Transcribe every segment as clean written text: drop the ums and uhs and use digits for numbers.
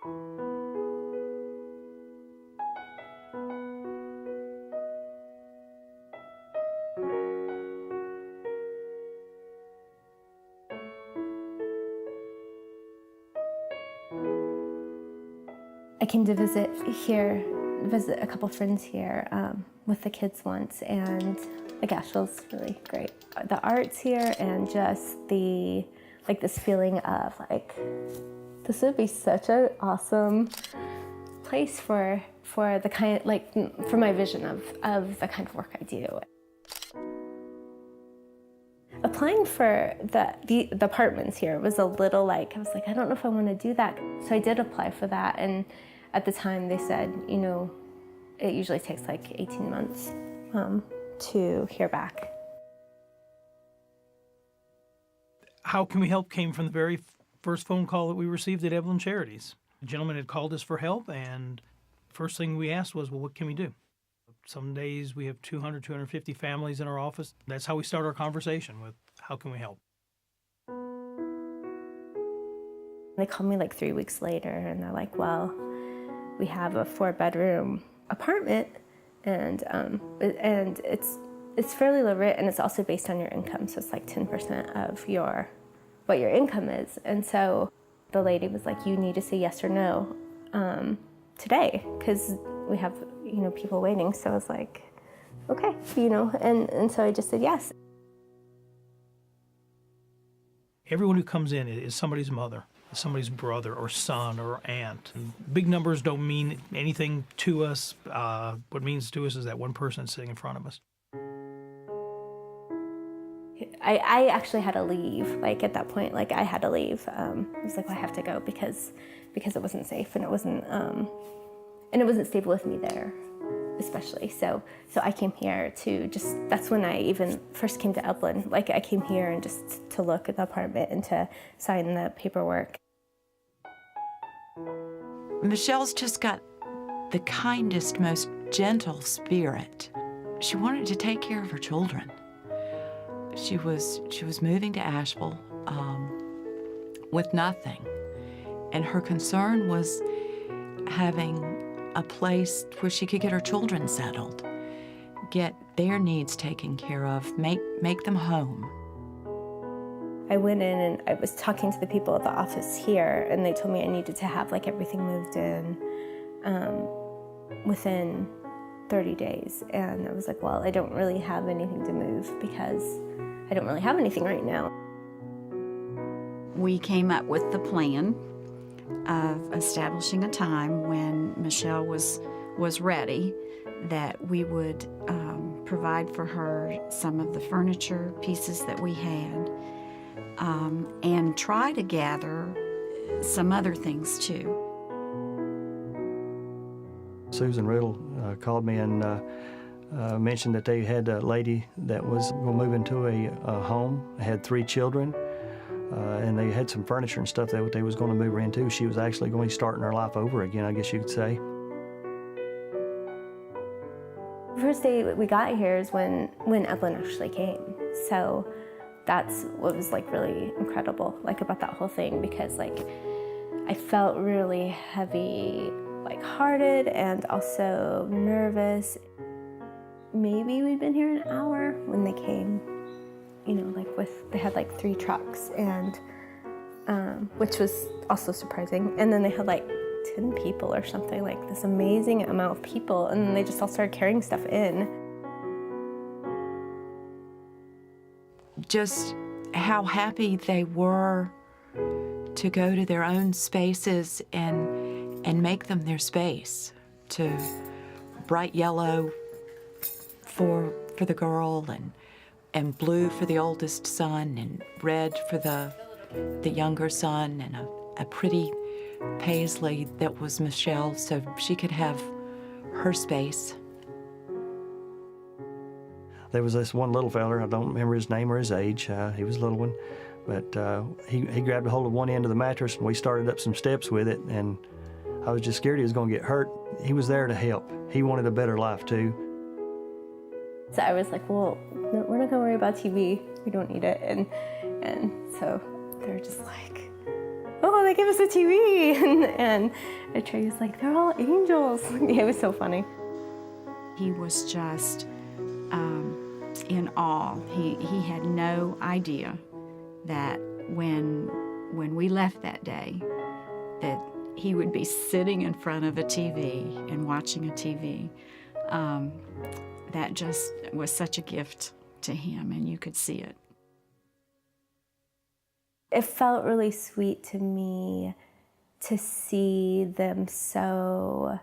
I came to visit a couple friends here with the kids once, and like Asheville's really great. The art's here, and just this feeling of like, this would be such an awesome place for the kind, like for my vision of the kind of work I do. Applying for the apartments here was a little like, I was like, I don't know if I want to do that. So I did apply for that, and at the time they said, you know, it usually takes like 18 months to hear back. How Can We Help came from the very first phone call that we received at Eblen Charities. The gentleman had called us for help, and first thing we asked was, well, what can we do? Some days we have 200, 250 families in our office. That's how we start our conversation with, how can we help? They called me like 3 weeks later, and they're like, well, we have a 4-bedroom apartment, and it's fairly low rent, and it's also based on your income, so it's like 10% of what your income is. And so the lady was like, you need to say yes or no today, because we have, you know, people waiting. So I was like, okay, you know, and so I just said yes. Everyone who comes in is somebody's mother, somebody's brother or son or aunt. And big numbers don't mean anything to us. What it means to us is that one person sitting in front of us. I actually had to leave, like at that point, like I had to leave. I was like, well, I have to go because it wasn't safe, and it wasn't stable with me there, especially. So I came here to just, that's when I even first came to Eblen. Like I came here and just to look at the apartment and to sign the paperwork. Michelle's just got the kindest, most gentle spirit. She wanted to take care of her children. She was moving to Asheville with nothing, and her concern was having a place where she could get her children settled, get their needs taken care of, make them home. I went in and I was talking to the people at the office here, and they told me I needed to have like everything moved in within 30 days. And I was like, well, I don't really have anything to move because I don't really have anything right now. We came up with the plan of establishing a time when Michelle was ready, that we would provide for her some of the furniture pieces that we had, and try to gather some other things too. Susan Riddle called me and mentioned that they had a lady that was going to move into a home. They had 3 children, and they had some furniture and stuff that they was going to move her into. She was actually going to be starting her life over again, I guess you could say. The first day we got here is when Eblen actually came. So that's what was like really incredible, like about that whole thing, because like I felt really heavy, like hearted, and also nervous. Maybe we'd been here an hour when they came, you know, like they had like 3 trucks, and which was also surprising. And then they had like 10 people or something, like this amazing amount of people, and then they just all started carrying stuff in. Just how happy they were to go to their own spaces and make them their space, to bright yellow for the girl, and blue for the oldest son, and red for the younger son, and a pretty paisley that was Michelle, so she could have her space. There was this one little feller, I don't remember his name or his age, he was a little one, but he grabbed a hold of one end of the mattress, and we started up some steps with it, and I was just scared he was going to get hurt. He was there to help. He wanted a better life too. So I was like, well, no, we're not gonna worry about TV. We don't need it. And so they're just like, oh, oh, they gave us a TV. And Trey was like, they're all angels. It was so funny. He was just in awe. He had no idea that when we left that day, that he would be sitting in front of a TV and watching a TV. That just was such a gift to him, and you could see it. It felt really sweet to me to see them so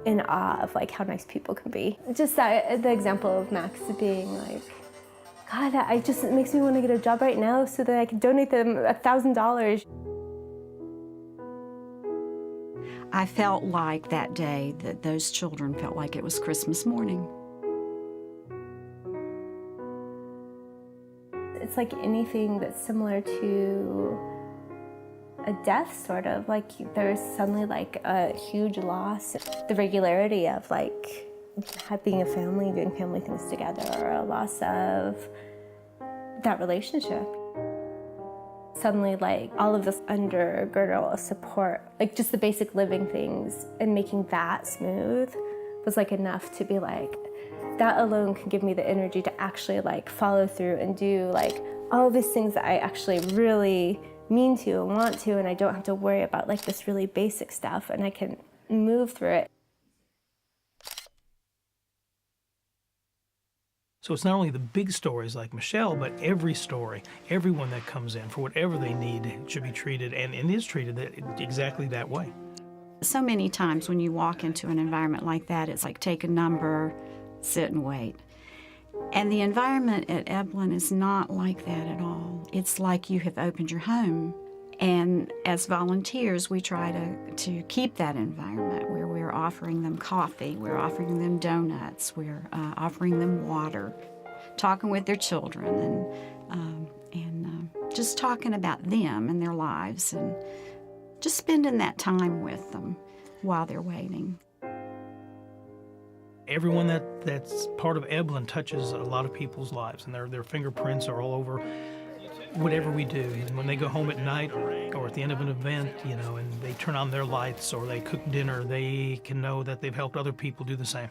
in awe of like how nice people can be. Just that, the example of Max being like, God, it makes me want to get a job right now so that I can donate them $1,000. I felt like that day that those children felt like it was Christmas morning. It's like anything that's similar to a death, sort of. Like there's suddenly like a huge loss. The regularity of like being a family, doing family things together, or a loss of that relationship. Suddenly, like, all of this undergirdle of support, like just the basic living things, and making that smooth was like enough to be like, that alone can give me the energy to actually like follow through and do like all these things that I actually really mean to and want to, and I don't have to worry about like this really basic stuff, and I can move through it. So it's not only the big stories like Michelle, but every story, everyone that comes in for whatever they need should be treated, and is treated exactly that way. So many times when you walk into an environment like that, it's like take a number, sit and wait. And the environment at Eblen is not like that at all. It's like you have opened your home. And as volunteers, we try to keep that environment where we're offering them coffee, we're offering them donuts, we're offering them water, talking with their children, and just talking about them and their lives, and just spending that time with them while they're waiting. Everyone that's part of Eblen touches a lot of people's lives, and their fingerprints are all over whatever we do. And when they go home at night or at the end of an event, you know, and they turn on their lights or they cook dinner, they can know that they've helped other people do the same.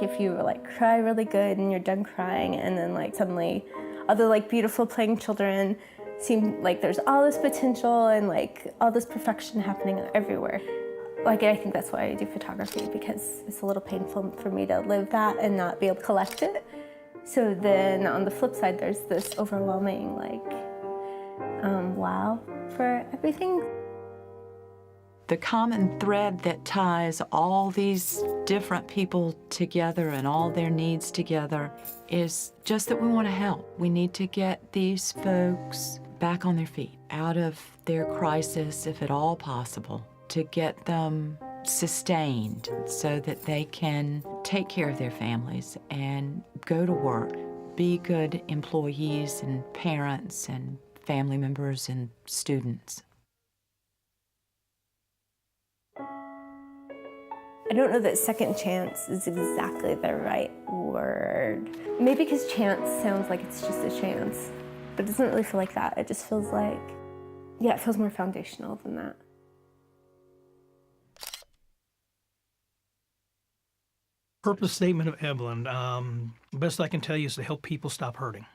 If you like cry really good and you're done crying, and then like suddenly other like beautiful playing children seem like there's all this potential and like all this perfection happening everywhere. Like, I think that's why I do photography, because it's a little painful for me to live that and not be able to collect it. So then on the flip side, there's this overwhelming like wow for everything. The common thread that ties all these different people together and all their needs together is just that we want to help. We need to get these folks back on their feet, out of their crisis, if at all possible, to get them sustained so that they can take care of their families and go to work, be good employees and parents and family members and students. I don't know that second chance is exactly the right word. Maybe because chance sounds like it's just a chance, but it doesn't really feel like that. It just feels like, yeah, it feels more foundational than that. Purpose statement of Eblen, best I can tell you is to help people stop hurting.